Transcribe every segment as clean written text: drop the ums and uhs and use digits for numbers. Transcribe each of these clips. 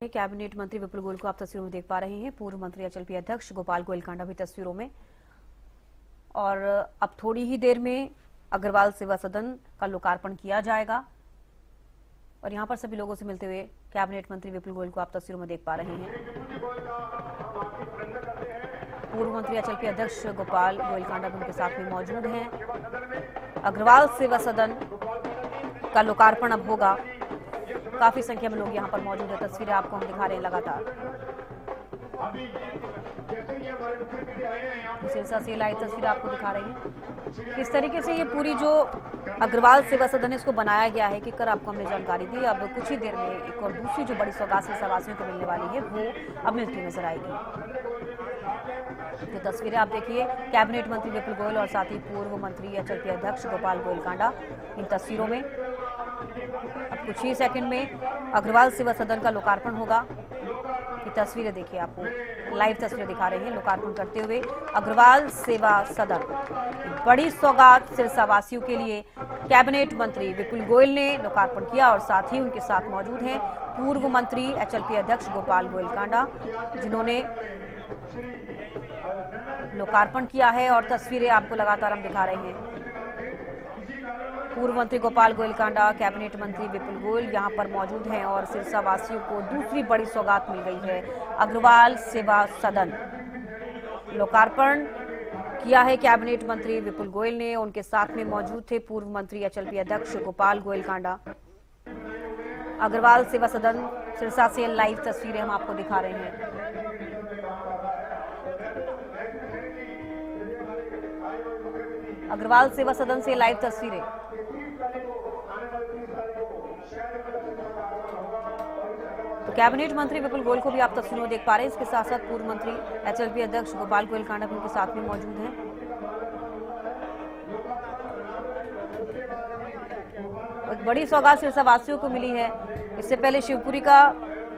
Cabinet मंत्री विपुल गोयल को आप तस्वीरों में देख पा रहे हैं। पूर्व मंत्री एचएलपी अध्यक्ष गोपाल गोयल कांडा भी तस्वीरों में, और अब थोड़ी ही देर में अग्रवाल सेवा सदन का लोकार्पण किया जाएगा। और यहां पर सभी लोगों से मिलते हुए कैबिनेट मंत्री विपुल गोयल को आप तस्वीरों में देख पा रहे हैं। पूर्व मंत्री एचएलपी अध्यक्ष गोपाल गोयल कांडा भी उनके साथ में मौजूद हैं। अग्रवाल सेवा सदन का लोकार्पण अब होगा। काफी संख्या में लोग यहां पर मौजूद है। तस्वीरें आपको हम दिखा रहे हैं लगातार। सिरसा से लाइव तस्वीर आपको दिखा रहे हैं किस तरीके से ये पूरी जो अग्रवाल सेवा सदन है इसको बनाया गया है, कि कर आपको हमने जानकारी दी। अब कुछ ही देर में एक और दूसरी जो बड़ी सौगात सेवावासियों को मिलने वाली है वो अब मिलती नजर आएगी। तो तस्वीरें आप देखिए, कैबिनेट मंत्री विपुल गोयल और साथ ही पूर्व मंत्री एचएलपी अध्यक्ष गोपाल गोयल कांडा इन तस्वीरों में। अब कुछ ही सेकंड में अग्रवाल सेवा सदन का लोकार्पण होगा। ये तस्वीरें देखिए, आपको लाइव तस्वीरें दिखा रहे हैं लोकार्पण करते हुए। अग्रवाल सेवा सदन बड़ी सौगात सिरसा वासियों के लिए कैबिनेट मंत्री विपुल गोयल ने लोकार्पण किया, और साथ ही उनके साथ मौजूद हैं पूर्व मंत्री एचएलपी अध्यक्ष गोपाल गोयल कांडा, जिन्होंने लोकार्पण किया है। और तस्वीरें आपको लगातार हम दिखा रहे हैं। पूर्व मंत्री गोपाल गोयल कांडा, कैबिनेट मंत्री विपुल गोयल यहां पर मौजूद हैं, और सिरसा वासियों को दूसरी बड़ी सौगात मिल गई है। अग्रवाल सेवा सदन लोकार्पण किया है कैबिनेट मंत्री विपुल गोयल ने। उनके साथ में मौजूद थे पूर्व मंत्री एचएलपी अध्यक्ष गोपाल गोयल कांडा। अग्रवाल सेवा सदन सिरसा से लाइव तस्वीरें हम आपको दिखा रहे हैं। अग्रवाल सेवा सदन से लाइव तस्वीरें। तो कैबिनेट मंत्री विपुल गोयल को भी आप तस्वीरों में देख पा रहे हैं। इसके साथ साथ पूर्व मंत्री एचएलपी अध्यक्ष गोपाल गोयल कांडा भी उनके साथ में मौजूद हैं। एक बड़ी सौगात सिरसा वासियों को मिली है। इससे पहले शिवपुरी का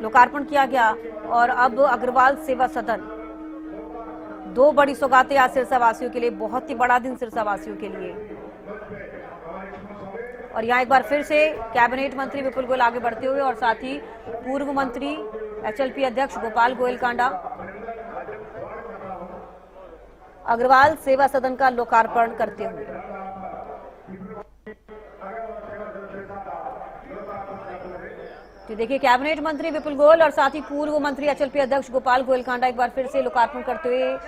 लोकार्पण किया गया, और अब अग्रवाल सेवा सदन। दो बड़ी सौगातें आज सिरसा वासियों के लिए, बहुत ही बड़ा दिन सिरसा वासियों के लिए। और यहाँ एक बार फिर से कैबिनेट मंत्री विपुल गोयल आगे बढ़ते हुए, और साथ ही पूर्व मंत्री एचएलपी अध्यक्ष गोपाल गोयल कांडा अग्रवाल सेवा सदन का लोकार्पण करते हुए। तो देखिए, कैबिनेट मंत्री विपुल गोयल और साथ ही पूर्व मंत्री एचएलपी अध्यक्ष गोपाल गोयल कांडा एक बार फिर से लोकार्पण करते हुए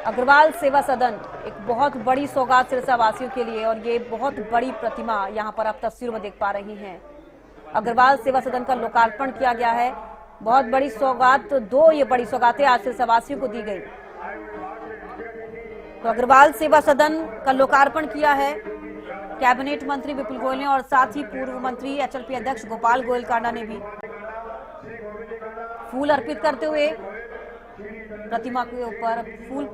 अग्रवाल सेवा सदन एक बहुत बड़ी सौगात सिरसा वासियों के लिए, और ये बहुत बड़ी प्रतिमा यहां पर आप तस्वीरों में देख पा रही हैं। अग्रवाल सेवा सदन का लोकार्पण किया गया है। बहुत बड़ी सौगात, तो दो ये बड़ी सौगातें आज सिरसा वासियों को दी गई। तो अग्रवाल सेवा सदन का लोकार्पण किया है कैबिनेट मंत्री विपुल गोयल ने, और साथ ही पूर्व मंत्री एचएलपी अध्यक्ष गोपाल गोयल कांडा ने भी फूल अर्पित करते हुए, प्रतिमा के ऊपर फूल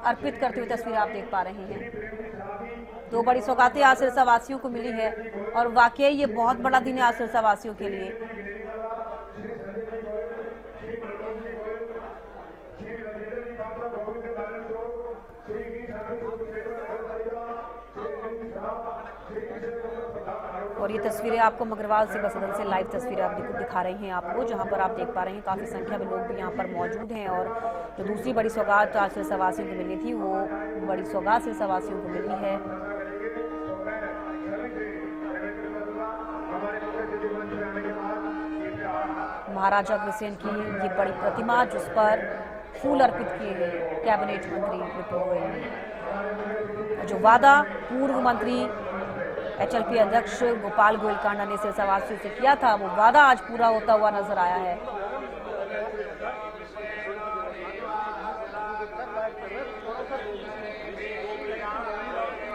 अर्पित करते हुए तस्वीर आप देख पा रहे हैं। दो बड़ी सौगातें आज सिरसा वासियों को मिली है, और वाकई ये बहुत बड़ा दिन है आज सिरसा वासियों के लिए। और ये तस्वीरें आपको अग्रवाल सेवा सदन से लाइव तस्वीरें आप दिखा रहे हैं आपको, जहां पर आप देख पा रहे हैं काफी संख्या में लोग भी यहां पर मौजूद हैं। और जो दूसरी बड़ी सौगात आज सिरसा वासियों को मिलनी थी, वो बड़ी सौगात सिरसा वासियों को मिली है। महाराजा अग्रसेन की ये बड़ी प्रतिमा, जिस पर फूल अर्पित किए गए कैबिनेट मंत्री विपुल गोयल ने। जो वादा पूर्व मंत्री एचएलपी अध्यक्ष गोपाल गोयल कांडा ने सिरसा वासियों से किया था, वो वादा आज पूरा होता हुआ नजर आया है।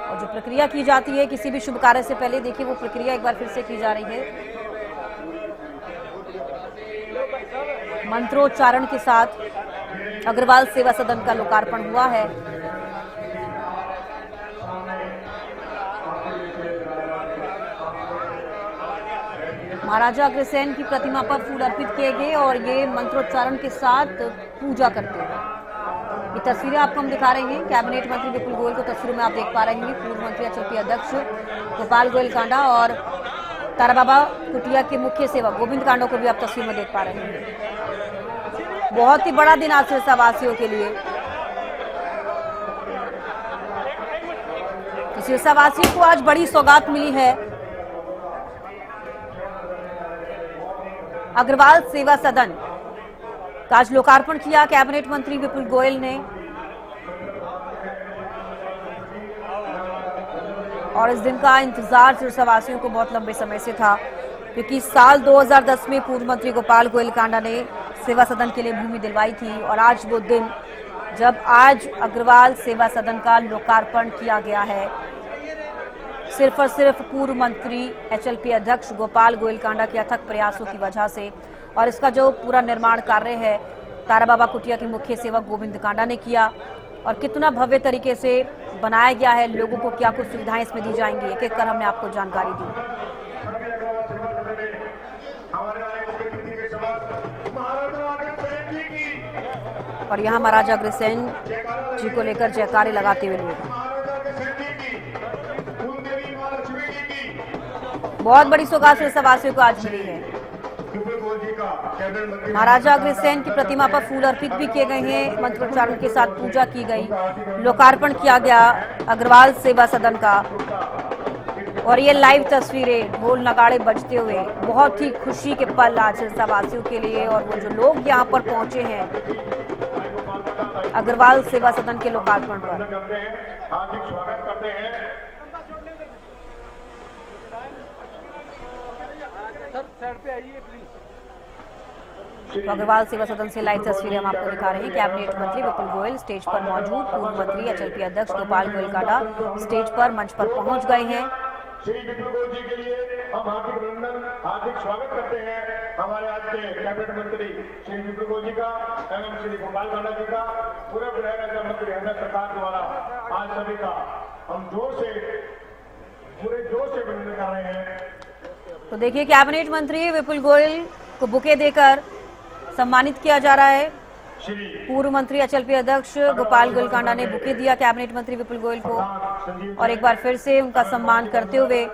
और जो प्रक्रिया की जाती है किसी भी शुभ कार्य से पहले, देखिए वो प्रक्रिया एक बार फिर से की जा रही है। मंत्रोच्चारण के साथ अग्रवाल सेवा सदन का लोकार्पण हुआ है। महाराजा अग्रसेन की प्रतिमा पर फूल अर्पित किए गए, और ये मंत्रोच्चारण के साथ पूजा करते हुए ये तस्वीरें आपको हम दिखा रहे हैं। कैबिनेट मंत्री विपुल गोयल को तस्वीरों में आप देख पा रहे हैं। पूर्व मंत्री एचएलपी अध्यक्ष गोपाल गोयल कांडा और ताराबाबा कुटिया के मुख्य सेवक गोविंद कांडा को भी आप तस्वीर में देख पा रहे हैं। बहुत ही बड़ा दिन आज सिरसा वासियों के लिए। तो सिरसा वासियों को आज बड़ी सौगात मिली है। अग्रवाल सेवा सदन का आज लोकार्पण किया कैबिनेट मंत्री विपुल गोयल ने, और इस दिन का इंतजार सिरसावासियों को बहुत लंबे समय से था, क्योंकि साल 2010 में पूर्व मंत्री गोपाल गोयल कांडा ने सेवा सदन के लिए भूमि दिलवाई थी, और आज वो दिन जब आज अग्रवाल सेवा सदन का लोकार्पण किया गया है, सिर्फ और सिर्फ पूर्व मंत्री एचएलपी अध्यक्ष गोपाल गोयल कांडा के अथक प्रयासों की वजह से। और इसका जो पूरा निर्माण कार्य है ताराबाबा कुटिया के मुख्य सेवक गोविंद कांडा ने किया, और कितना भव्य तरीके से बनाया गया है, लोगों को क्या कुछ सुविधाएं इसमें दी जाएंगी, एक एक कर हमने आपको जानकारी दी। और यहाँ महाराजा अग्रसेन जी को लेकर जयकारे लगाते हुए लोग। बहुत बड़ी सौगात सिरसावासियों को आज मिली है। महाराजा अग्रसेन की प्रतिमा पर फूल अर्पित भी किए गए हैं, मंत्रोच्चारण के साथ पूजा की गई, लोकार्पण किया गया अग्रवाल सेवा सदन का। और ये लाइव तस्वीरें ढोल नगाड़े बजते हुए, बहुत ही खुशी के पल आज सिरसावासियों के लिए। और वो जो लोग यहाँ पर पहुंचे हैं अग्रवाल सेवा सदन के लोकार्पण पर, तो अग्रवाल सेवा सदन से लाइव तस्वीरें हम आपको दिखा रहे हैं। कैबिनेट मंत्री विपुल गोयल स्टेज पर मौजूद, पूर्व मंत्री एचएलपी अध्यक्ष गोपाल गोयल कांडा स्टेज पर मंच पर पहुंच गए हैं। श्री विपुल गोयल जी के लिए हम हार्दिक अभिनंदन, हार्दिक स्वागत करते हैं हमारे आज के कैबिनेट मंत्री श्री विपुल गोयल जी का एवं श्री गोपाल कांडा जी का, पूरे गृह मंत्री हमें सरकार द्वारा आज सभी का हम पूरे जोर से अभिनंदन कर रहे हैं। तो देखिए कैबिनेट मंत्री विपुल गोयल को बुके देकर सम्मानित किया जा रहा है। पूर्व मंत्री एचएलपी अध्यक्ष गोपाल गोयल कांडा ने बुके दिया कैबिनेट मंत्री विपुल गोयल को, और एक बार फिर से उनका सम्मान करते हुए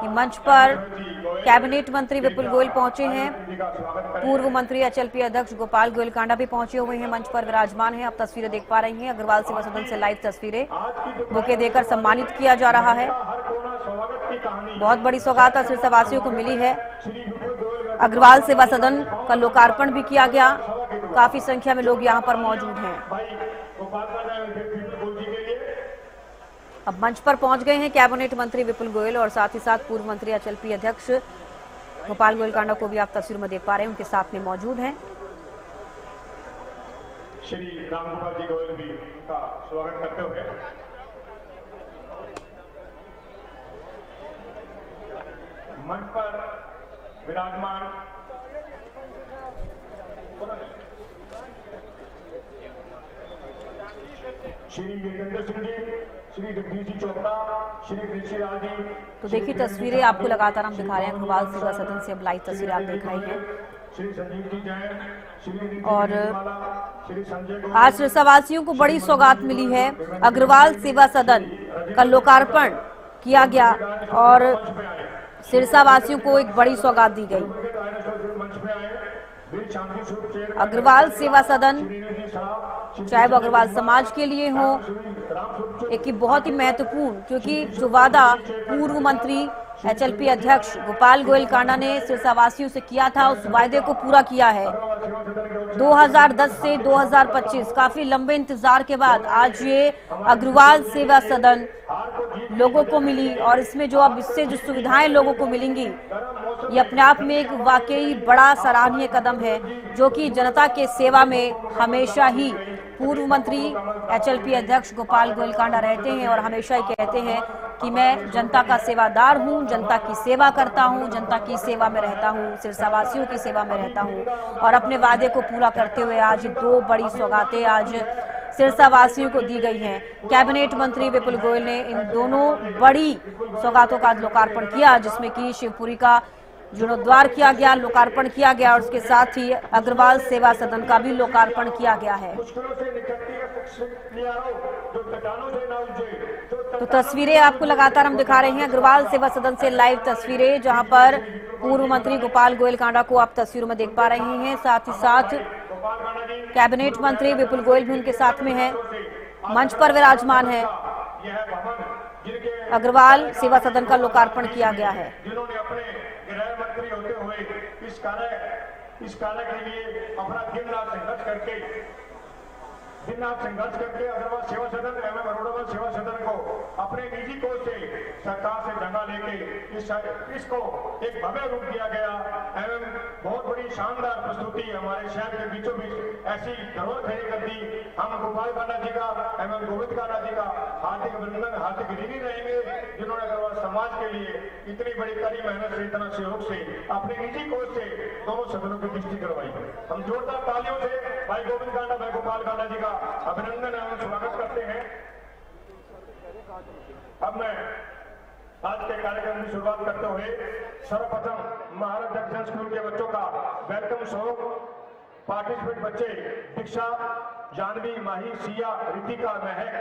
मंच पर कैबिनेट मंत्री विपुल गोयल पहुंचे हैं। पूर्व मंत्री एचएलपी अध्यक्ष गोपाल गोयल कांडा भी पहुंचे हुए हैं, मंच पर विराजमान हैं। आप तस्वीरें देख पा रही हैं, अग्रवाल सेवा सदन से लाइव तस्वीरें। बुके देकर सम्मानित किया जा रहा है। बहुत बड़ी सौगात सिरसावासियों को मिली है। अग्रवाल सेवा सदन का लोकार्पण भी किया गया, काफी संख्या में लोग यहाँ पर मौजूद हैं। अब मंच पर पहुंच गए हैं कैबिनेट मंत्री विपुल गोयल, और साथ ही साथ पूर्व मंत्री एचएलपी अध्यक्ष गोपाल गोयल कांडा को भी आप तस्वीर में देख पा रहे हैं, उनके साथ में मौजूद हैं। श्री रामगोपाल जी गोयल भी उनका स्वागत करते हुए मंच पर विराजमान श्री वीरेंद्र सिंह जी, श्री जगदीश जी चोपड़ा, श्री ऋषिलाल जी। तो देखिए तस्वीरें आपको लगातार हम दिखा रहे हैं अग्रवाल सेवा सदन से, अब लाइव तस्वीरें आप देख रही हैं। और आज सिरसावासियों को बड़ी सौगात मिली है। अग्रवाल सेवा सदन का लोकार्पण किया गया और सिरसावासियों को एक बड़ी सौगात दी गई। अग्रवाल सेवा सदन चाहे वो अग्रवाल समाज के लिए हो, एक बहुत ही महत्वपूर्ण, क्योंकि जो वादा पूर्व मंत्री एचएलपी अध्यक्ष गोपाल गोयल कांडा ने सिरसावासियों से किया था, उस वायदे को पूरा किया है। 2010 से 2025 काफी लंबे इंतजार के बाद आज ये अग्रवाल सेवा सदन लोगों को मिली, और इसमें जो अब इससे जो सुविधाएं लोगों को मिलेंगी, ये अपने आप में एक वाकई बड़ा सराहनीय कदम है, जो कि जनता के सेवा में हमेशा ही पूर्व मंत्री एचएलपी अध्यक्ष गोपाल गोयल कांडा रहते हैं, और हमेशा ही कहते हैं कि मैं जनता का सेवादार हूं, जनता की सेवा करता हूं, जनता की सेवा में रहता हूं, सिरसावासियों की सेवा में रहता हूं। और अपने वादे को पूरा करते हुए आज दो बड़ी सौगातें आज सिरसावासियों को दी गई हैं। कैबिनेट मंत्री विपुल गोयल ने इन दोनों बड़ी सौगातों का लोकार्पण किया, जिसमें कि शिवपुरी का जीर्णोद्वार किया गया, लोकार्पण किया गया, और उसके साथ ही अग्रवाल सेवा सदन का भी लोकार्पण किया गया है। जो चट्टानों से ना उलझे, तो तस्वीरें आपको लगातार हम दिखा रहे हैं अग्रवाल सेवा सदन से लाइव तस्वीरें, जहां पर पूर्व मंत्री गोपाल गोयल कांडा को आप तस्वीरों में देख पा रहे हैं। साथ ही साथ कैबिनेट मंत्री विपुल गोयल भी उनके साथ में है, मंच पर विराजमान है। अग्रवाल सेवा सदन का लोकार्पण किया गया है। जिन्होंने अपने गृह मंत्री होते हुए इस कार्य के लिए अपना दिन रात संघर्ष करके अग्रवाल सेवा सदन एवं अरोड़ावाल सेवा सदन को अपने निजी कोष से सरकार से जगह लेके इसको एक भव्य रूप दिया गया एवं बहुत बड़ी शानदार प्रस्तुति हमारे शहर के बीचों बीच ऐसी धरोहर खड़ी कर दी। हम गोपाल कांडा जी का एवं गोविंद कांडा जी का हार्दिक अभिनंदन, हार्दिक ऋणी रहेंगे, जिन्होंने अग्रवाल समाज के लिए इतनी बड़ी कड़ी मेहनत से, इतना सहयोग से, अपने निजी कोष से दोनों सदनों की दृष्टि करवाई। हम जोरदार तालियों से भाई गोविंद कांडा, भाई गोपाल कांडा जी का अभिनंदन एवं स्वागत करते हैं। अब मैं आज के कार्यक्रम की शुरुआत करते हुए सर्वप्रथम महाराज जंक्शन स्कूल के बच्चों का वेलकम सॉन्ग, पार्टिसिपेंट बच्चे दीक्षा, जानवी, माही, सिया, रितिका, महक,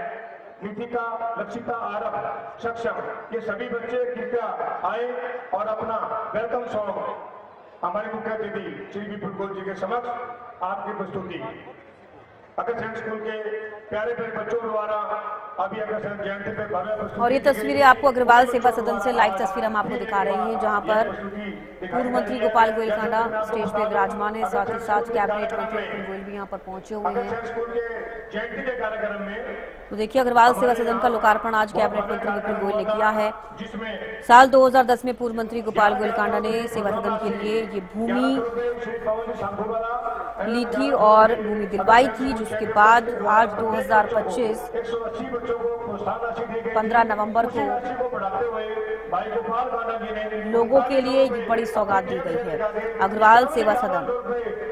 नितिका, लक्षिता, आरव, सक्षम, ये सभी बच्चे कृपया आए और अपना वेलकम सॉन्ग हमारे मुख्य अतिथि श्री विपुल गोयल जी के समक्ष आपकी प्रस्तुति अग्रसेन स्कूल के प्यारे प्यारे बच्चों द्वारा अभी अग्रसेन जयंती पे भव्य प्रस्तुति। और ये तस्वीरें आपको अग्रवाल सेवा सदन से लाइव तस्वीर हम आपको दिखा रहे हैं, जहां पर पूर्व मंत्री गोपाल गोयल कांडा स्टेज पे विराजमान है। साथ ही साथ कैबिनेट मंत्री विपुल गोयल भी यहाँ पर पहुंचे हुए हैं। स्कूल के जयंती के कार्यक्रम में तो देखिए अग्रवाल सेवा सदन का लोकार्पण आज कैबिनेट मंत्री विपुल गोयल ने किया है। जिसमें साल 2010 में पूर्व मंत्री गोपाल गोयल कांडा ने सेवा सदन के लिए ये भूमि ली थी और भूमि दिलवाई थी, जिसके बाद आज 2025 180 बच्चों को प्रोत्साहन राशि दी गई। 15 नवंबर को राशि को बढ़ाते हुए भाई गोपाल कांडा जी ने लोगों के लिए ये बड़ी सौगात दी गई है। अग्रवाल सेवा सदन,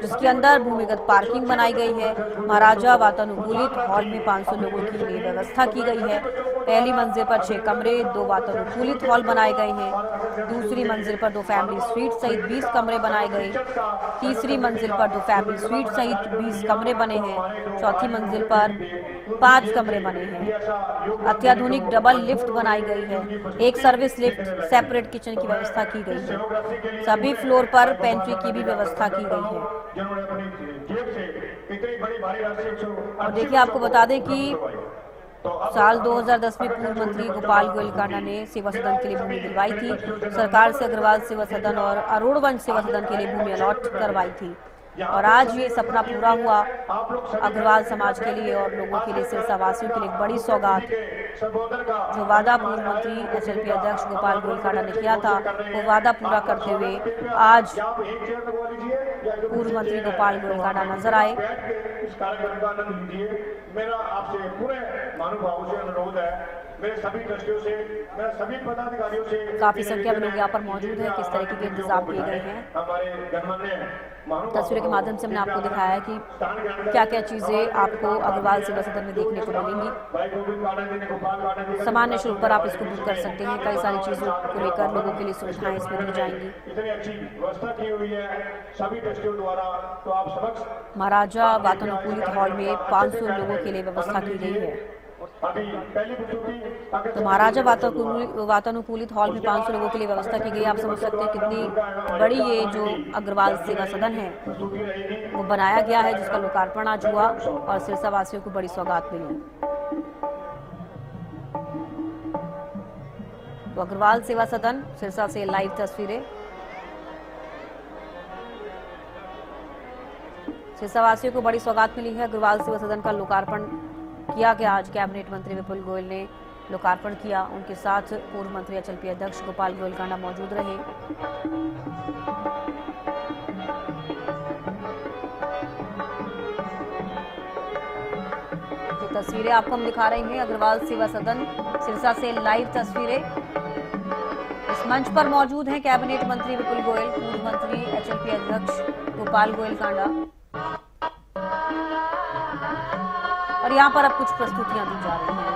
जिसके अंदर भूमिगत पार्किंग बनाई गई है। महाराजा वातानुकूलित हॉल में 500 लोगों के लिए व्यवस्था की गई है। पहली मंजिल पर 6 कमरे, 2 वातानुकूलित हॉल बनाए गए हैं। दूसरी मंजिल पर 2 फैमिली स्वीट सहित 20 कमरे बनाए गए। तीसरी मंजिल पर 2 फैमिली स्वीट सहित 20 कमरे बने हैं। चौथी मंजिल पर 5 कमरे बने हैं। अत्याधुनिक डबल लिफ्ट बनाई गई है। एक सर्विस लिफ्ट, सेपरेट किचन की व्यवस्था की गई है। सभी फ्लोर पर पेंट्री की भी व्यवस्था की गई है। जिन्होंने अपनी जेब से इतनी बड़ी भारी राशि और देखिए आपको बता दें कि साल 2010 में पूर्व मंत्री गोपाल गोयल कांडा ने सेवा सदन के लिए भूमि दिलवाई थी। सरकार से अग्रवाल सेवा सदन और अरोड़वंश सेवा सदन के लिए भूमि अलॉट करवाई थी और आज ये सपना पूरा हुआ। अग्रवाल समाज के लिए और लोगों के लिए, सिरसा वासियों के लिए एक बड़ी सौगात। जो वादा पूर्व मंत्री एचएलपी अध्यक्ष गोपाल गोयल कांडा ने किया था, वो वादा पूरा करते हुए आज पूर्व मंत्री गोपाल गोयल कांडा नजर आए। इस कार्यक्रम का आनंद लीजिए। मेरा आपसे पूरे महानुभावों से अनुरोध है, मेरे सभी ट्रस्टियों से, मेरे सभी पदाधिकारियों से। काफी संख्या में लोग यहाँ पर मौजूद हैं। किस तरीके के इंतजाम किए गए हैं, हमारे गणमान्य तस्वीरों के माध्यम से हमने आपको दिखाया है कि क्या क्या चीजें आपको अग्रवाल सेवा सदन में देखने को मिलेंगी। सामान्य शुल्क पर आप इसको बुक कर सकते हैं। कई सारी चीजों को लेकर लोगों के लिए सुविधाएं इसमें दी जाएंगी। इतनी अच्छी व्यवस्था की हुई है सभी ट्रस्टियों द्वारा, तो आप समक्ष महाराजा वातानुकूलित हॉल में 500 लोगों के लिए व्यवस्था की गई है। अभी पहली प्रस्तुति तो महाराजा वातानुकूलित हॉल में 500 लोगों के लिए व्यवस्था की गई। आप समझ सकते हैं कितनी बड़ी ये जो अग्रवाल सेवा सदन है वो बनाया गया है, जिसका लोकार्पण आज हुआ और सिरसा वासियों को बड़ी सौगात मिली। तो अग्रवाल सेवा सदन सिरसा से लाइव तस्वीरें। सिरसा वासियों को बड़ी सौगात मिली है। अग्रवाल सेवा सदन का लोकार्पण किया गया। आज कैबिनेट मंत्री विपुल गोयल ने लोकार्पण किया। उनके साथ पूर्व मंत्री एचएलपी अध्यक्ष गोपाल गोयल कांडा मौजूद रहे। तो तस्वीरें आपको हम दिखा रहे हैं अग्रवाल सेवा सदन सिरसा से लाइव तस्वीरें। इस मंच पर मौजूद हैं कैबिनेट मंत्री विपुल गोयल, पूर्व मंत्री एचएलपी अध्यक्ष गोपाल गोयल कांडा और यहाँ पर अब कुछ प्रस्तुतियां दी जा रही हैं।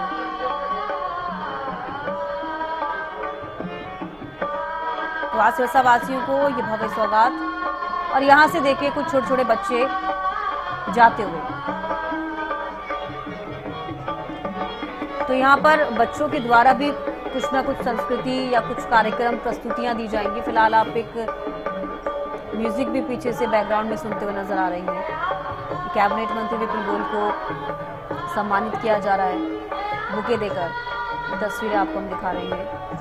तो आज सिरसा वासियों को ये भव्य सौगात और यहाँ से देखिए कुछ छोटे छोटे बच्चे जाते हुए। तो यहाँ पर बच्चों के द्वारा भी कुछ ना कुछ संस्कृति या कुछ कार्यक्रम प्रस्तुतियां दी जाएंगी। फिलहाल आप एक म्यूजिक भी पीछे से बैकग्राउंड में सुनते हुए नजर आ रही हैं। कैबिनेट मंत्री विपुल गोयल को सम्मानित किया जा रहा है बुके देकर। ये तस्वीरें आपको हम दिखा रहे हैं।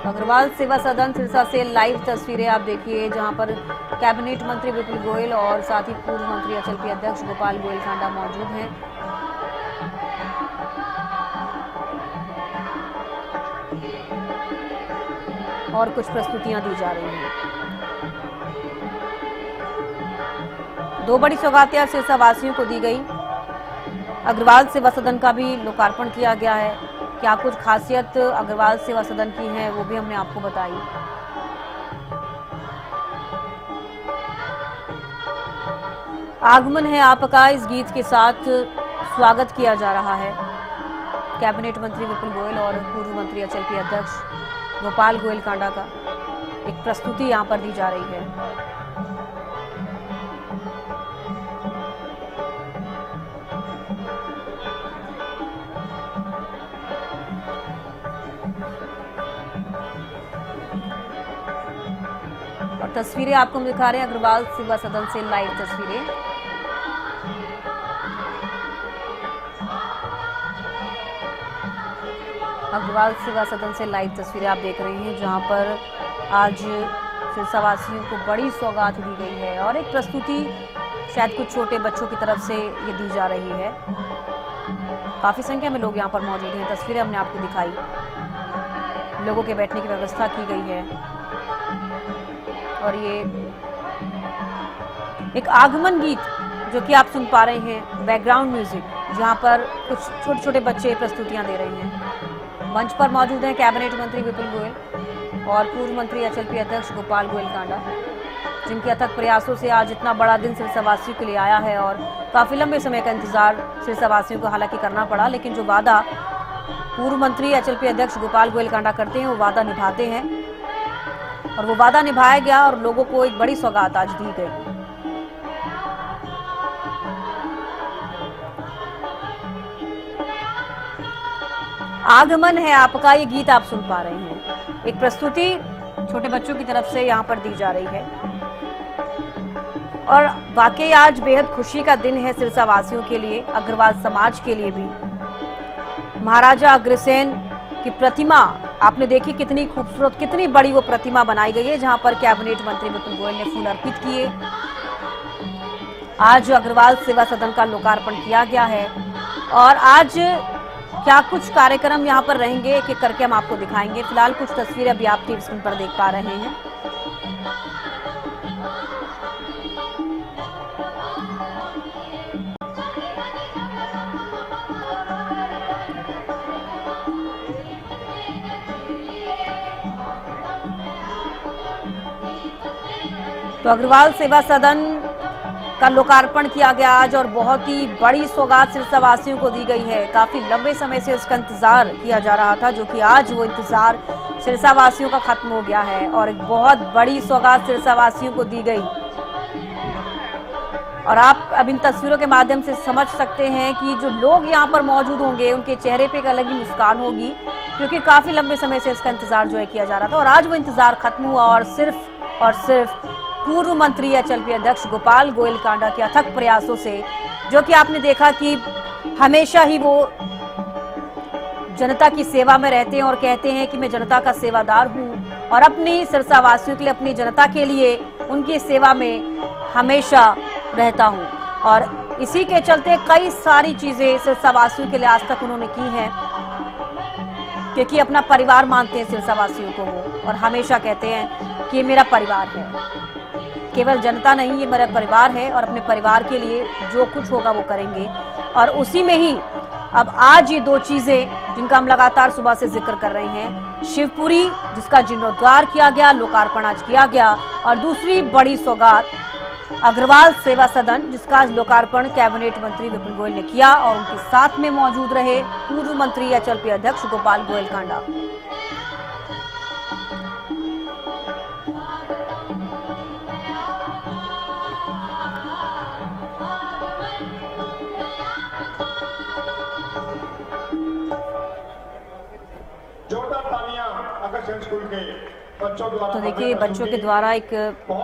अग्रवाल सेवा सदन सिरसा से लाइव तस्वीरें आप देखिए, जहां पर कैबिनेट मंत्री विपुल गोयल और साथ ही पूर्व मंत्री एचएलपी अध्यक्ष गोपाल गोयल कांडा मौजूद हैं। और कुछ प्रस्तुतियां दी जा रही हैं। दो बड़ी सौगातें सिरसा वासियों को दी गई। अग्रवाल सेवा सदन का भी लोकार्पण किया गया है। क्या कुछ खासियत अग्रवाल सेवा सदन की है वो भी हमने आपको बताई। आगमन है आपका, इस गीत के साथ स्वागत किया जा रहा है कैबिनेट मंत्री विपुल गोयल और पूर्व मंत्री एचएलपी अध्यक्ष गोपाल गोयल कांडा का। एक प्रस्तुति यहां पर दी जा रही है। और तस्वीरें आपको हम दिखा रहे हैं अग्रवाल सेवा सदन से लाइव तस्वीरें। अग्रवाल सेवा सदन से लाइव तस्वीरें आप देख रहे हैं, जहां पर आज सिरसा वासियों को बड़ी सौगात दी गई है और एक प्रस्तुति शायद कुछ छोटे बच्चों की तरफ से ये दी जा रही है। काफी संख्या में लोग यहाँ पर मौजूद हैं। तस्वीरें हमने आपको दिखाई, लोगों के बैठने की व्यवस्था की गई है। और ये एक आगमन गीत जो कि आप सुन पा रहे हैं, बैकग्राउंड म्यूजिक, जहां पर कुछ छोटे छोटे बच्चे प्रस्तुतियां दे रहे हैं। मंच पर मौजूद हैं कैबिनेट मंत्री विपुल गोयल और पूर्व मंत्री एचएलपी अध्यक्ष गोपाल गोयल कांडा, जिनके अथक प्रयासों से आज इतना बड़ा दिन सिरसा वासियों के लिए आया है। और काफी लंबे समय का इंतजार सिरसा वासियों को हालांकि करना पड़ा, लेकिन जो वादा पूर्व मंत्री एचएलपी अध्यक्ष गोपाल गोयल कांडा करते हैं वो वादा निभाते हैं और वो वादा निभाया गया और लोगों को एक बड़ी सौगात आज दी गई। आगमन है आपका, ये गीत आप सुन पा रहे हैं। एक प्रस्तुति छोटे बच्चों की तरफ से यहाँ पर दी जा रही है और वाकई आज बेहद खुशी का दिन है सिरसा वासियों के लिए, अग्रवाल समाज के लिए भी। महाराजा अग्रसेन की प्रतिमा आपने देखी, कितनी खूबसूरत, कितनी बड़ी वो प्रतिमा बनाई गई है, जहां पर कैबिनेट मंत्री विपुल गोयल ने फूल अर्पित किए। आज अग्रवाल सेवा सदन का लोकार्पण किया गया है और आज क्या कुछ कार्यक्रम यहां पर रहेंगे एक एक करके हम आपको दिखाएंगे। फिलहाल कुछ तस्वीरें अभी आप टीवी स्क्रीन पर देख पा रहे हैं। तो अग्रवाल सेवा सदन का लोकार्पण किया गया आज और बहुत ही बड़ी सौगात सिरसा वासियों को दी गई है। काफी लंबे समय से इसका इंतजार किया जा रहा था, जो कि आज वो इंतजार सिरसा वासियों का खत्म हो गया है और एक बहुत बड़ी सौगात सिरसा वासियों को दी गई। और आप अब इन तस्वीरों के माध्यम से समझ सकते हैं कि जो लोग यहाँ पर मौजूद होंगे उनके चेहरे पे एक अलग ही मुस्कान होगी, क्योंकि काफी लंबे समय से इसका इंतजार जो है किया जा रहा था और आज वो इंतजार खत्म हुआ और सिर्फ पूर्व मंत्री एचएलपी अध्यक्ष गोपाल गोयल कांडा के अथक प्रयासों से, जो कि आपने देखा कि हमेशा ही वो जनता की सेवा में रहते हैं और कहते हैं कि मैं जनता का सेवादार हूं और अपनी सिरसा वासियों के लिए, अपनी जनता के लिए उनकी सेवा में हमेशा रहता हूं। और इसी के चलते कई सारी चीजें सिरसा वासियों के लिए आज तक उन्होंने की हैं, क्योंकि अपना परिवार मानते हैं सिरसा वासियों को वो, और हमेशा कहते हैं कि ये मेरा परिवार है, केवल जनता नहीं, ये मेरा परिवार है और अपने परिवार के लिए जो कुछ होगा वो करेंगे। और उसी में ही अब आज ये दो चीजें जिनका हम लगातार सुबह से जिक्र कर रहे हैं, शिवपुरी जिसका जीर्णोद्धार किया गया, लोकार्पण आज किया गया, और दूसरी बड़ी सौगात अग्रवाल सेवा सदन जिसका आज लोकार्पण कैबिनेट मंत्री विपुल गोयल ने किया और उनके साथ में मौजूद रहे पूर्व मंत्री एचएलपी अध्यक्ष गोपाल गोयल कांडा। बच्चों द्वारा तो देखिए बच्चों के द्वारा एक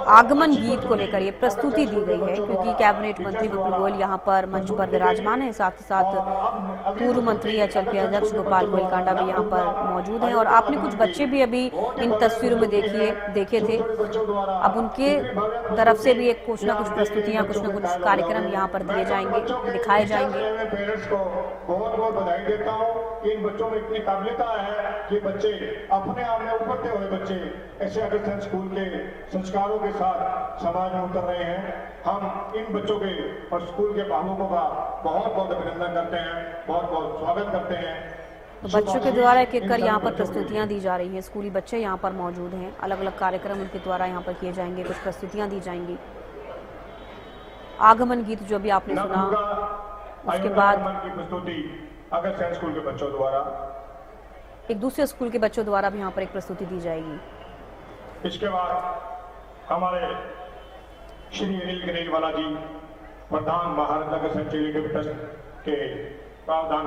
आगमन गीत को लेकर ये प्रस्तुति दी गई है, क्योंकि कैबिनेट मंत्री विपुल गोयल यहाँ पर मंच पर विराजमान है। साथ ही साथ पूर्व मंत्री एचएलपी अध्यक्ष गोपाल गोयल कांडा भी यहाँ पर मौजूद हैं। और आपने कुछ बच्चे भी अभी इन तस्वीरों में देखे थे। अब उनके तरफ से भी एक कुछ ना कुछ प्रस्तुतियाँ, कुछ ना कुछ कार्यक्रम यहाँ पर दिए जाएंगे, दिखाए जाएंगे। पेरेंट्स को बहुत बहुत बधाई देता हूँ कि इन बच्चों में इतनी काबिलियत है कि बच्चे अपने आप में उभरते हुए बच्चे ऐसे अग्रसेन स्कूल के संस्कारों के साथ समाज में उतर रहे हैं। हम इन बच्चों के और स्कूल के अभिभावकों का बहुत बहुत अभिनंदन करते हैं, बहुत बहुत स्वागत करते हैं। तो बच्चों के द्वारा एक एक कर यहाँ पर प्रस्तुतियाँ दी जा रही हैं। स्कूली बच्चे यहाँ पर मौजूद हैं, अलग अलग कार्यक्रम उनके द्वारा यहाँ पर किए जाएंगे, कुछ प्रस्तुतियाँ दी जाएंगी। आगमन गीत जो भी आपने सुना, उसके बाद की प्रस्तुति अग्रसेन स्कूल के बच्चों द्वारा, एक दूसरे स्कूल के बच्चों द्वारा भी यहाँ पर एक प्रस्तुति दी जाएगी। इसके बाद हमारे श्री अनिल गनेलवाला जी, प्रधान महाराज अग्रसेन चैरिटेबल ट्रस्ट के प्रावधान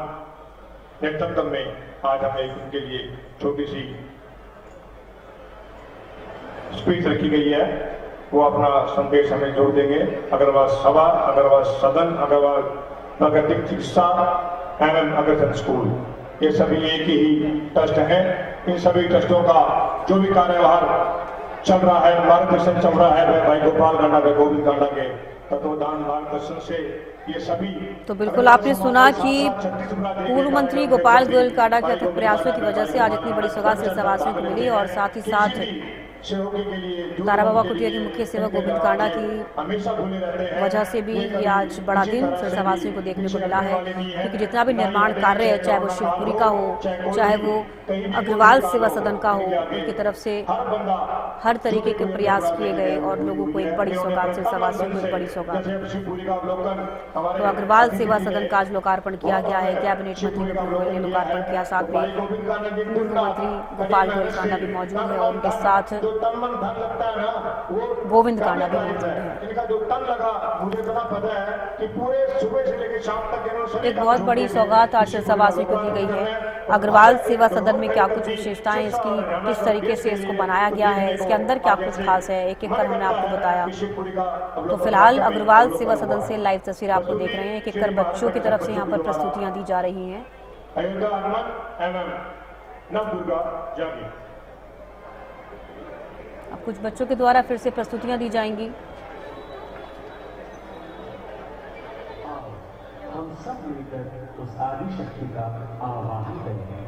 नेतृत्व में आज हमें उनके लिए छोटी सी स्पीच रखी गई है। वो अपना संदेश हमें जोड़ देंगे। अग्रवाल सभा, अग्रवाल सदन, अग्रवाल प्राकृतिक चिकित्सा एवं अग्रसेन स्कूल, ये सभी एक ही ट्रस्ट हैं। इन सभी ट्रस्टों का जो भी कार्यभार चल रहा है, मार्गदर्शन चल रहा है भाई गोपाल कांडा के, गोविंद कांडा के तत्वाधान मार्गदर्शन से ये सभी। तो बिल्कुल आपने सुना कि पूर्व मंत्री गोपाल गोयल कांडा के अथक प्रयासों की वजह से आज इतनी बड़ी सौगात सिरसावासियों को मिली। और साथ ही साथ तारा बाबा कुटिया के मुख्य सेवक गोविंद कांडा की वजह से भी ये आज बड़ा दिन सिरसावासियों को देखने को मिला है। क्योंकि जितना भी निर्माण कार्य है, चाहे वो शिवपुरी का हो, चाहे वो अग्रवाल सेवा सदन का हो, उनकी तरफ से हर तरीके के प्रयास किए गए और लोगों को एक बड़ी सौगात, सिरसावासियों को एक बड़ी सौगात। तो अग्रवाल सेवा सदन का आज लोकार्पण किया गया है। कैबिनेट मंत्री विपुल गोयल ने लोकार्पण किया, साथ में पूर्व मंत्री गोपाल गोयल कांडा भी मौजूद है और उनके साथ गोविंद कांडा भी मौजूद है। इनका जो टन लगा, मुझे इतना पता है कि पूरे सुबह से लेकर शाम तक इन्होंने एक बहुत बड़ी सौगात आज सिरसावासियों को दी गई है। अग्रवाल सेवा सदन में क्या कुछ विशेषताएं, इसकी किस तरीके से इसको बनाया गया है, इसके अंदर क्या कुछ खास है, एक एक कर हमने आपको बताया। तो फिलहाल अग्रवाल सेवा सदन से लाइव तस्वीर आपको देख रहे हैं। एक एक कर बच्चों की तरफ से यहाँ पर प्रस्तुतियाँ दी जा रही हैं। अयोध्या आगमन एवं नवदुर्गा जागी। अब कुछ बच्चों के द्वारा फिर से प्रस्तुतियां दी जाएंगी। हम सब मिलकर उस आदि शक्ति का आवाहन करेंगे।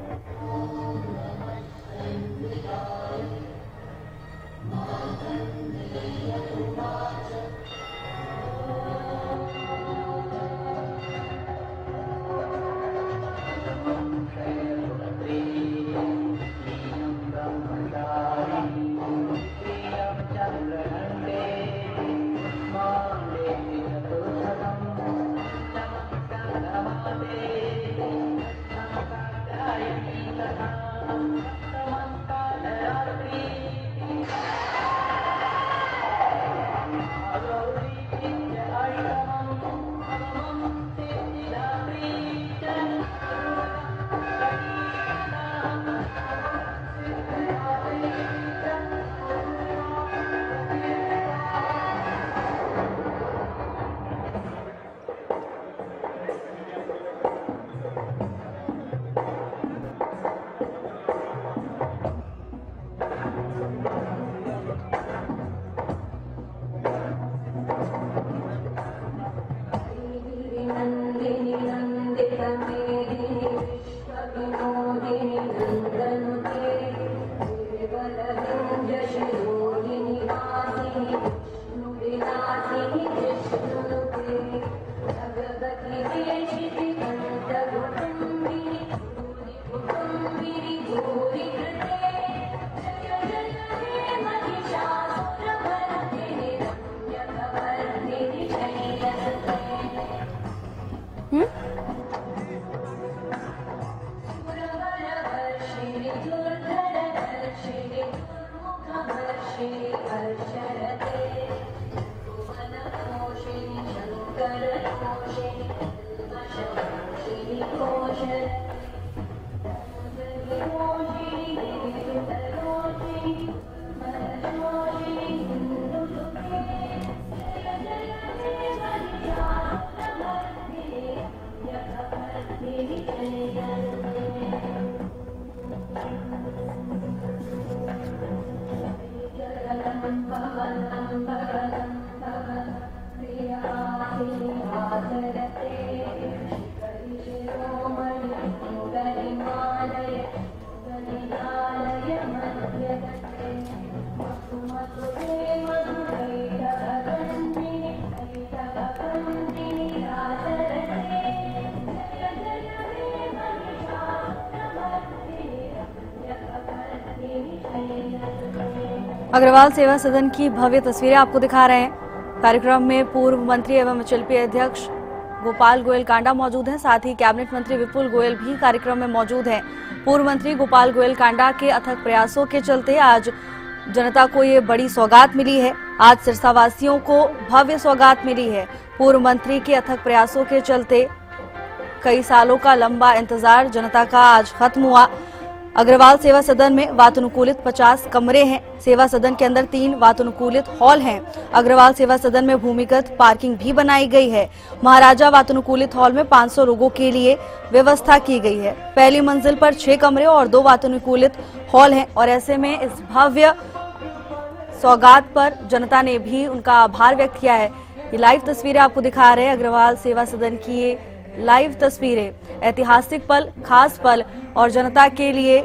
Thank you. अग्रवाल सेवा सदन की भव्य तस्वीरें आपको दिखा रहे हैं। कार्यक्रम में पूर्व मंत्री एवं एचएलपी अध्यक्ष गोपाल गोयल कांडा मौजूद हैं, साथ ही कैबिनेट मंत्री विपुल गोयल भी कार्यक्रम में मौजूद हैं। पूर्व मंत्री गोपाल गोयल कांडा के अथक प्रयासों के चलते आज जनता को ये बड़ी सौगात मिली है। आज सिरसावासियों को भव्य सौगात मिली है। पूर्व मंत्री के अथक प्रयासों के चलते कई सालों का लंबा इंतजार जनता का आज खत्म हुआ। अग्रवाल सेवा सदन में वातानुकूलित 50 कमरे हैं। सेवा सदन के अंदर 3 वातानुकूलित हॉल हैं। अग्रवाल सेवा सदन में भूमिगत पार्किंग भी बनाई गई है। महाराजा वातानुकूलित हॉल में 500 लोगों के लिए व्यवस्था की गई है। पहली मंजिल पर 6 कमरे और 2 वातानुकूलित हॉल हैं और ऐसे में इस भव्य सौगात पर जनता ने भी उनका आभार व्यक्त किया है। ये लाइव तस्वीरें आपको दिखा रहे हैं, अग्रवाल सेवा सदन की ये लाइव तस्वीरें। ऐतिहासिक पल, खास पल और जनता के लिए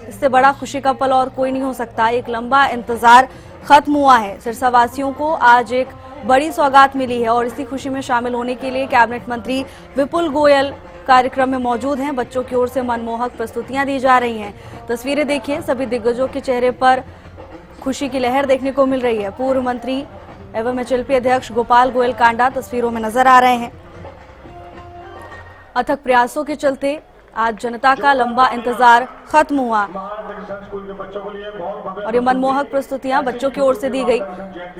इससे बड़ा खुशी का पल और कोई नहीं हो सकता। एक लंबा इंतजार खत्म हुआ है। सिरसावासियों को आज एक बड़ी सौगात मिली है और इसी खुशी में शामिल होने के लिए कैबिनेट मंत्री विपुल गोयल कार्यक्रम में मौजूद हैं। बच्चों की ओर से मनमोहक प्रस्तुतियां दी जा रही हैं। तस्वीरें देखिए, सभी दिग्गजों के चेहरे पर खुशी की लहर देखने को मिल रही है। पूर्व मंत्री एवं एचएलपी अध्यक्ष गोपाल गोयल कांडा तस्वीरों में नजर आ रहे हैं। अथक प्रयासों के चलते आज जनता का लंबा इंतजार खत्म हुआ और ये मनमोहक प्रस्तुतियां बच्चों की ओर से दी गई।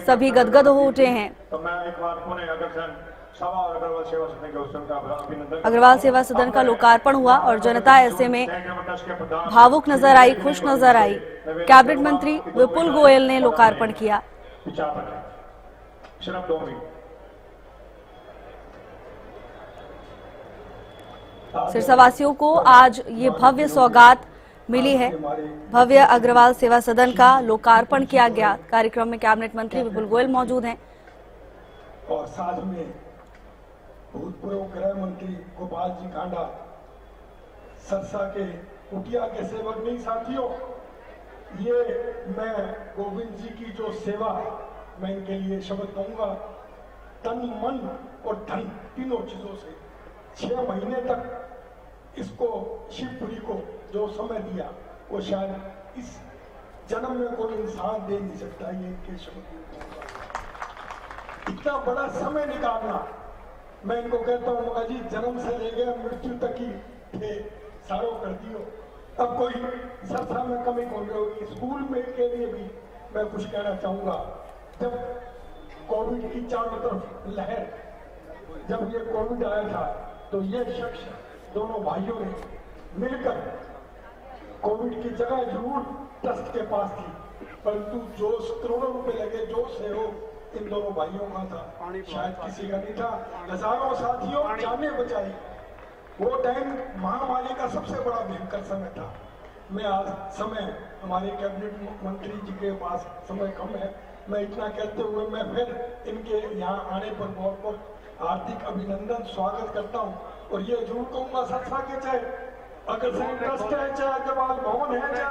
सभी गदगद हो उठे हैं। अग्रवाल सेवा सदन का लोकार्पण हुआ और जनता ऐसे में भावुक नजर आई, खुश नजर आई। कैबिनेट मंत्री विपुल गोयल ने लोकार्पण किया। सिरसावासियों को आज ये भव्य सौगात मिली है। भव्य अग्रवाल सेवा सदन का लोकार्पण किया गया। कार्यक्रम में कैबिनेट मंत्री विपुल गोयल मौजूद हैं और साथ में भूतपूर्व गृह मंत्री गोपाल जी कांडा, सरसा के कुटिया के सेवक नहीं साथियों, ये मैं गोविंद जी की जो सेवा है मैं इनके लिए शब्द कहूंगा, तन मन और धन तीनों चीजों से 6 महीने तक इसको शिवपुरी को जो समय दिया वो शायद इस जन्म में कोई इंसान दे नहीं सकता। ये इनके शब्द इतना बड़ा समय निकालना, मैं इनको कहता हूँ मगा जी जन्म से लेकर मृत्यु तक ही थे सारो कर दियो। अब कोई सरसा में कमी कौन रहोगी। स्कूल में के लिए भी मैं कुछ कहना चाहूंगा। जब कोविड की चारों तरफ लहर, जब ये कोविड आया था तो ये शख्स दोनों भाइयों ने मिलकर कोविड की जगह जरूर ट्रस्ट के पास थी, परंतु जो करोड़ों रुपए लगे, जो सहयोग इन दोनों भाइयों का था शायद किसी का नहीं था। हजारों साथियों जाने बचाई। वो टाइम महामारी का सबसे बड़ा भयंकर समय था। मैं आज समय हमारे कैबिनेट मंत्री जी के पास समय कम है, मैं इतना कहते हुए मैं फिर इनके यहाँ आने पर बहुत बहुत हार्दिक अभिनंदन स्वागत करता हूँ। और ये जरूर कहूंगा, सरसा के चाहे अग्रसेन ट्रस्ट है, चाहे अग्रवाल भवन है, चाहे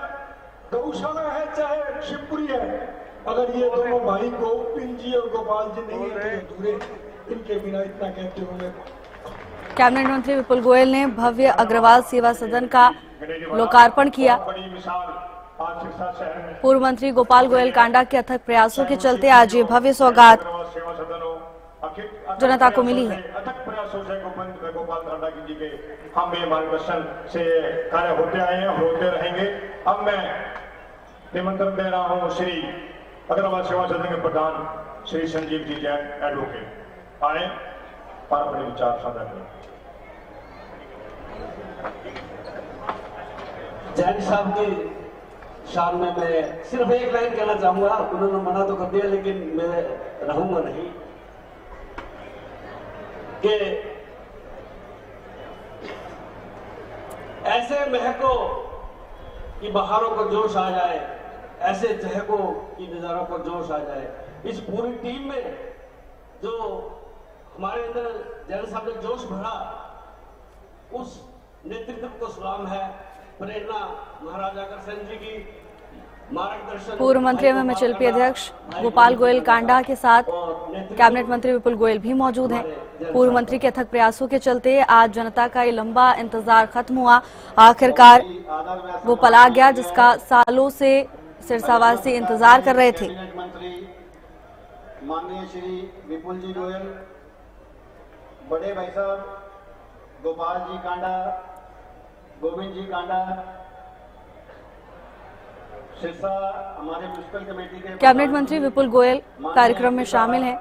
गौशाला है, चाहे शिवपुरी है, अगर ये दोनों भाई गोविंद जी और गोपाल जी नहीं है तो ये अधूरे। इनके बिना इतना कहते हुए कैबिनेट मंत्री विपुल गोयल ने भव्य अग्रवाल सेवा सदन का लोकार्पण किया। पूर्व मंत्री गोपाल गोयल कांडा के अथक प्रयासों के चलते आज ये भव्य सौगात जनता को मिली है। अथक प्रयासों से गोपाल कांडा जी के हम ये मार्गदर्शन से कार्य होते आए हैं, होते रहेंगे। अब मैं निमंत्रण दे रहा हूँ श्री अग्रवाल सेवा सदन के प्रधान श्री संजीव जी जैन एडवोकेट आए और अपने विचार साझा करें। जैन साहब की शान में मैं सिर्फ एक लाइन कहना चाहूंगा। उन्होंने मना तो कर दिया लेकिन मैं रहूंगा नहीं कि ऐसे महकों की बहारों पर जोश आ जाए, ऐसे चहकों की नजारों पर जोश आ जाए, इस पूरी टीम में जो हमारे अंदर जन साहब जोश भरा, उस नेतृत्व को सलाम है। प्रेरणा महाराजा अग्रसेन जी की मार्गदर्शन। पूर्व मंत्री एवं एमएचएलपी अध्यक्ष गोपाल गोयल कांडा के साथ कैबिनेट मंत्री विपुल गोयल भी मौजूद हैं। पूर्व मंत्री के अथक प्रयासों के चलते आज जनता का ये लंबा इंतजार खत्म हुआ। आखिरकार वो पला गया जिसका सालों से सिरसावासी इंतजार कर रहे थे। मंत्री माननीय श्री विपुल जी गोयल, बड़े भाई साहब गोपाल जी कांडा, गोविंद जी कांडा, सिरसा हमारे म्युनिसिपल कमेटी के कैबिनेट मंत्री विपुल गोयल कार्यक्रम में शामिल हैं।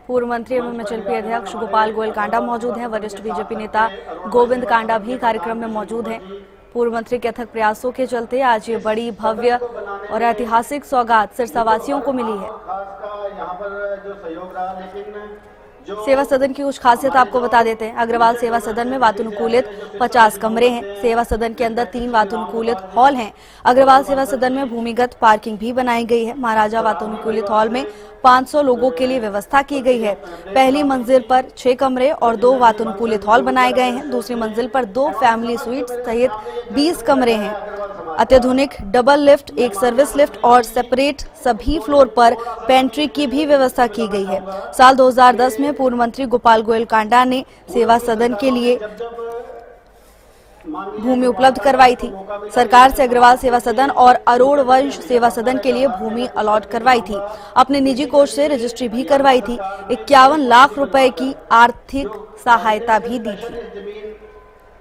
पूर्व मंत्री एवं एमएचएलपी अध्यक्ष गोपाल गोयल कांडा मौजूद हैं। वरिष्ठ बीजेपी नेता गोविंद कांडा भी कार्यक्रम में मौजूद हैं। पूर्व मंत्री के अथक प्रयासों के चलते आज ये बड़ी भव्य और ऐतिहासिक सौगात सिरसावासियों को मिली है। खास का यहाँ पर जो सहयोग रहा, लेकिन जो सेवा सदन की कुछ खासियत आपको बता देते हैं। अग्रवाल सेवा सदन में वातानुकूलित 50 कमरे हैं। सेवा सदन के अंदर 3 वातानुकूलित हॉल हैं। अग्रवाल सेवा सदन में भूमिगत पार्किंग भी बनाई गई है। महाराजा वातानुकूलित हॉल में 500 लोगों के लिए व्यवस्था की गई है। पहली मंजिल पर 6 कमरे और 2 वातानुकूलित हॉल बनाए गए हैं। दूसरी मंजिल पर 2 फैमिली स्वीट सहित 20 कमरे हैं। अत्याधुनिक डबल लिफ्ट, एक सर्विस लिफ्ट और सेपरेट सभी फ्लोर पर पेंट्री की भी व्यवस्था की गई है। साल 2010 में पूर्व मंत्री गोपाल गोयल कांडा ने सेवा सदन के लिए भूमि उपलब्ध करवाई थी। सरकार से अग्रवाल सेवा सदन और अरोड़ वंश सेवा सदन के लिए भूमि अलॉट करवाई थी। अपने निजी कोष से रजिस्ट्री भी करवाई थी। 51 लाख रुपए की आर्थिक सहायता भी दी थी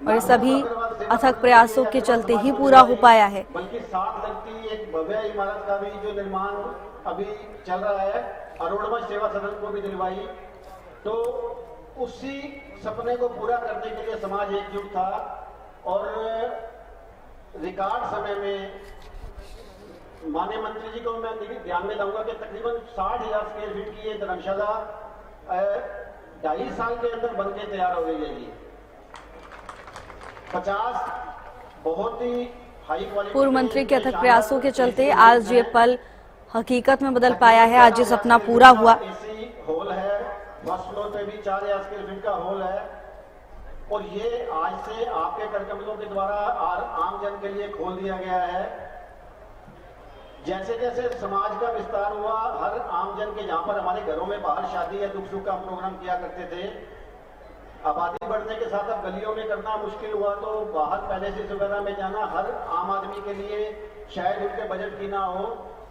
और ये सभी अथक प्रयासों के चलते ही पूरा हो पाया है। बल्कि साथ लगती एक भव्य इमारत का भी जो निर्माण अभी चल रहा है, अरोड़वंश सेवा सदन को भी दिलवाई। तो उसी सपने को पूरा करने के लिए समाज एकजुट था और रिकॉर्ड समय में माननीय मंत्री जी को मैं ध्यान में लाऊंगा कि तकरीबन 60,000 स्क्वायर फीट की ये धर्मशाला 2.5 साल के अंदर बनके तैयार हो गई है जी। 50 बहुत ही हाई क्वालिटी। पूर्व मंत्री के अथक प्रयासों के चलते आज ये पल हकीकत में बदल पाया है। आज ये सपना पूरा हुआ। एसी हॉल है, फर्स्ट फ्लोर पे भी 4,000 स्क्वायर फीट का हॉल है और ये आज से आपके कर कमलों के द्वारा आम जन के लिए खोल दिया गया है। जैसे जैसे समाज का विस्तार हुआ, हर आम जन के, जहां पर हमारे घरों में बाहर शादी या दुख सुख का प्रोग्राम किया करते थे, आबादी बढ़ने के साथ अब गलियों में करना मुश्किल हुआ, तो बाहर पैलेसेस वगैरह में जाना हर आम आदमी के लिए शायद उनके बजट की ना हो।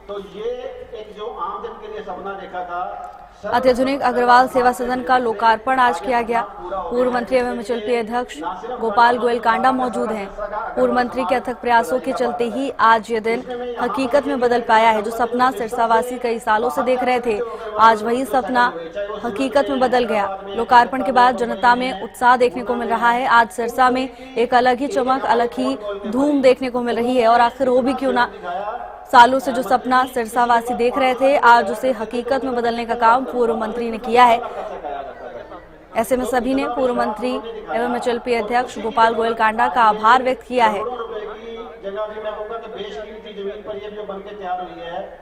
तो ये एक जो आम जन के लिए सपना देखा था। अत्याधुनिक अग्रवाल सेवा सदन का लोकार्पण आज किया गया। पूर्व मंत्री एवं एमएचएलपी अध्यक्ष गोपाल गोयल कांडा मौजूद हैं। पूर्व मंत्री के अथक प्रयासों के चलते ही आज ये दिन हकीकत में बदल पाया है। जो सपना सिरसावासी कई सालों से देख रहे थे, आज वही सपना हकीकत में बदल गया। लोकार्पण के बाद जनता में उत्साह देखने को मिल रहा है। आज सिरसा में एक अलग ही चमक, अलग ही धूम देखने को मिल रही है और आखिर वो भी क्यों ना, सालों से जो सपना सिरसावासी देख रहे थे, आज उसे हकीकत में बदलने का काम पूर्व मंत्री ने किया है। ऐसे में सभी ने पूर्व मंत्री एवं एमएचएलपी अध्यक्ष गोपाल गोयल कांडा का आभार व्यक्त किया है। जगह भी मैं कहूँगा कि बेशकीमती जमीन पर ये जो बनके तैयार हुई है,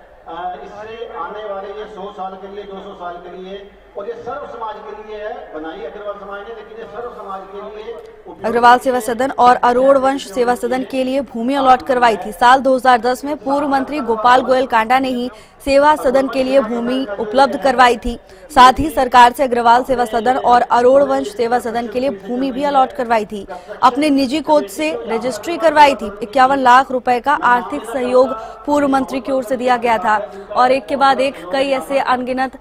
इससे आने वाले ये 100 साल के लिए, 200 साल के लिए, और ये सर्व समाज के लिए है, बनाई अग्रवाल समाज ने, लेकिन ये सर्व समाज के लिए। अग्रवाल सेवा सदन और अरोड़ वंश सेवा सदन के लिए भूमि अलॉट करवाई थी। साल 2010 में पूर्व मंत्री गोपाल गोयल कांडा ने ही सेवा सदन के लिए भूमि उपलब्ध करवाई थी। साथ ही सरकार से अग्रवाल सेवा सदन और अरोड़ वंश सेवा सदन के लिए भूमि भी अलॉट करवाई थी। अपने निजी कोष से रजिस्ट्री करवाई थी। 51 लाख रुपए का आर्थिक सहयोग पूर्व मंत्री की ओर से दिया गया था और एक के बाद एक कई ऐसे अनगिनत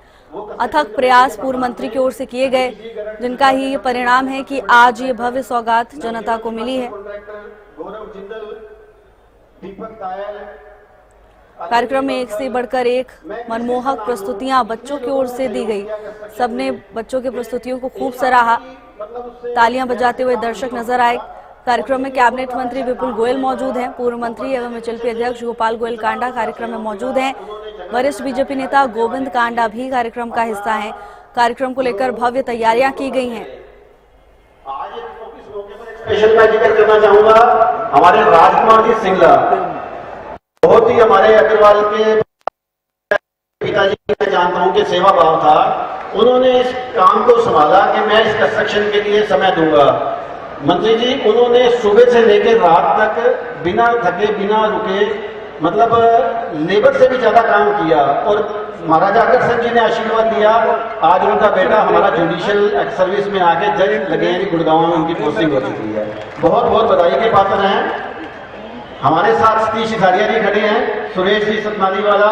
अथक प्रयास पूर्व मंत्री की ओर से किए गए, जिनका ही ये परिणाम है कि आज ये भव्य सौगात जनता को मिली है। कार्यक्रम में एक से बढ़कर एक मनमोहक प्रस्तुतियां बच्चों की ओर से दी गई। सबने बच्चों की प्रस्तुतियों को खूब सराहा। तालियां बजाते हुए दर्शक नजर आए। कार्यक्रम में कैबिनेट मंत्री विपुल गोयल मौजूद हैं। पूर्व मंत्री एवं एमएचएलपी अध्यक्ष गोपाल गोयल कांडा कार्यक्रम में मौजूद हैं। वरिष्ठ बीजेपी नेता गोविंद कांडा भी कार्यक्रम का हिस्सा हैं। कार्यक्रम को लेकर भव्य तैयारियां की गई हैं। आज इस मौके पर एक स्पेशल मैं जिक्र करना चाहूंगा हमारे राजकुमार जी सिंगला, बहुत ही हमारे अग्रवाल के पिताजी मैं जानता हूं कि सेवा भाव था, उन्होंने इस काम को संभाला कि मैं इस कंस्ट्रक्शन के लिए समय दूंगा। मंत्री जी, उन्होंने सुबह से लेकर रात तक बिना थके बिना रुके, मतलब लेबर से भी ज्यादा काम किया और महाराजा अग्रसेन जी ने आशीर्वाद दिया। आज उनका बेटा हमारा जुडिशियल सर्विस में आके जज लगे हैं, गुड़गांव में उनकी पोस्टिंग हो चुकी है। बहुत बहुत बधाई के पात्र हैं। हमारे साथ सतीश सिसारिया जी खड़े हैं, सुरेश जी सतनाली वाला।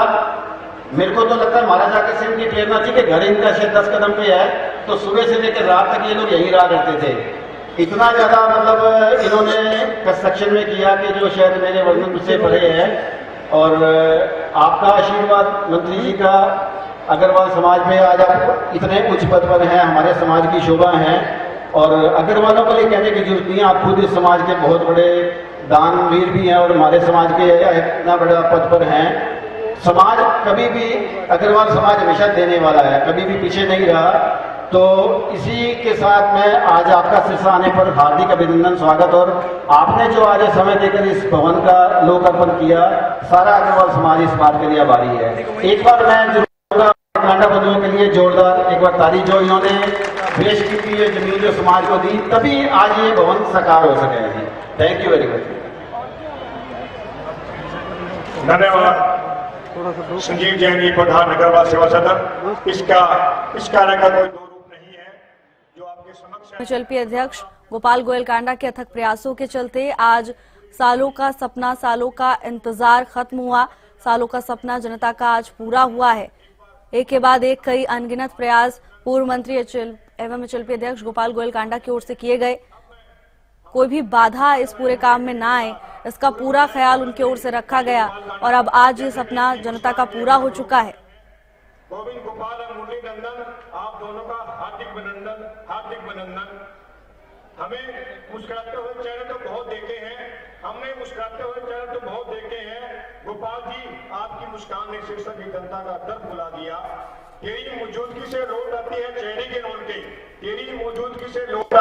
मेरे को तो लगता है महाराजा अग्रसेन की प्रेरणा थी कि घर इनका शायद 10 कदम पे है, तो सुबह से लेकर रात तक ये लोग यहीं रहा करते थे। इतना ज्यादा मतलब इन्होंने कंस्ट्रक्शन में किया कि जो शायद मेरे वर्णन से परे है। और आपका आशीर्वाद मंत्री जी का, अग्रवाल समाज में आज आप इतने उच्च पद पर हैं, हमारे समाज की शोभा है। और अग्रवालों को ये कहने की जरूरत नहीं है, आप खुद इस समाज के बहुत बड़े दानवीर भी हैं और हमारे समाज के इतना बड़ा पद पर हैं। समाज कभी भी, अग्रवाल समाज हमेशा देने वाला है, कभी भी पीछे नहीं रहा। तो इसी के साथ में आज आपका सिरसा आने पर हार्दिक अभिनंदन, स्वागत। और आपने जो आज समय देकर इस भवन का लोकार्पण किया, सारा अग्रवाल समाज इस बात के लिए आभारी है। एक बार मैं जरूर कांडा बंधुओं के लिए जोरदार एक बार तारीफ, जो इन्होंने पेश की थी ये जमीन जो समाज को दी, तभी आज ये भवन साकार हो सके हैं। Thank you very much. धन्यवाद संजीव जैन जी, प्रधान अग्रवाल सेवा सदन। इस कार्य का कोई दो रूप नहीं है जो आपके समक्ष है। एमएचएलपी अध्यक्ष गोपाल गोयल कांडा के अथक प्रयासों के चलते आज सालों का सपना, सालों का इंतजार खत्म हुआ। सालों का सपना जनता का आज पूरा हुआ है। एक के बाद एक कई अनगिनत प्रयास पूर्व मंत्री एवं एचएलपी अध्यक्ष गोपाल गोयल कांडा की ओर से किए गए। कोई भी बाधा इस पूरे काम में ना आए, इसका पूरा ख्याल उनकी ओर से रखा गया और अब आज ये सपना जनता का पूरा हो चुका है। गोविंद गोपाल और मुरली नंदन, आप दोनों का हार्दिक अभिनंदन, हार्दिक अभिनंदन। हमें मुस्कुराते हुए चेहरे तो बहुत देखे हैं, हमने मुस्कुराते हुए चेहरे तो बहुत देखे हैं। गोपाल जी, आपकी मुस्कान ने सिरसा की जनता का दर्द भुला दिया। तेरी मौजूदगी से लौट आती है चेहरे के रौनकें, तेरी मौजूदगी से लौट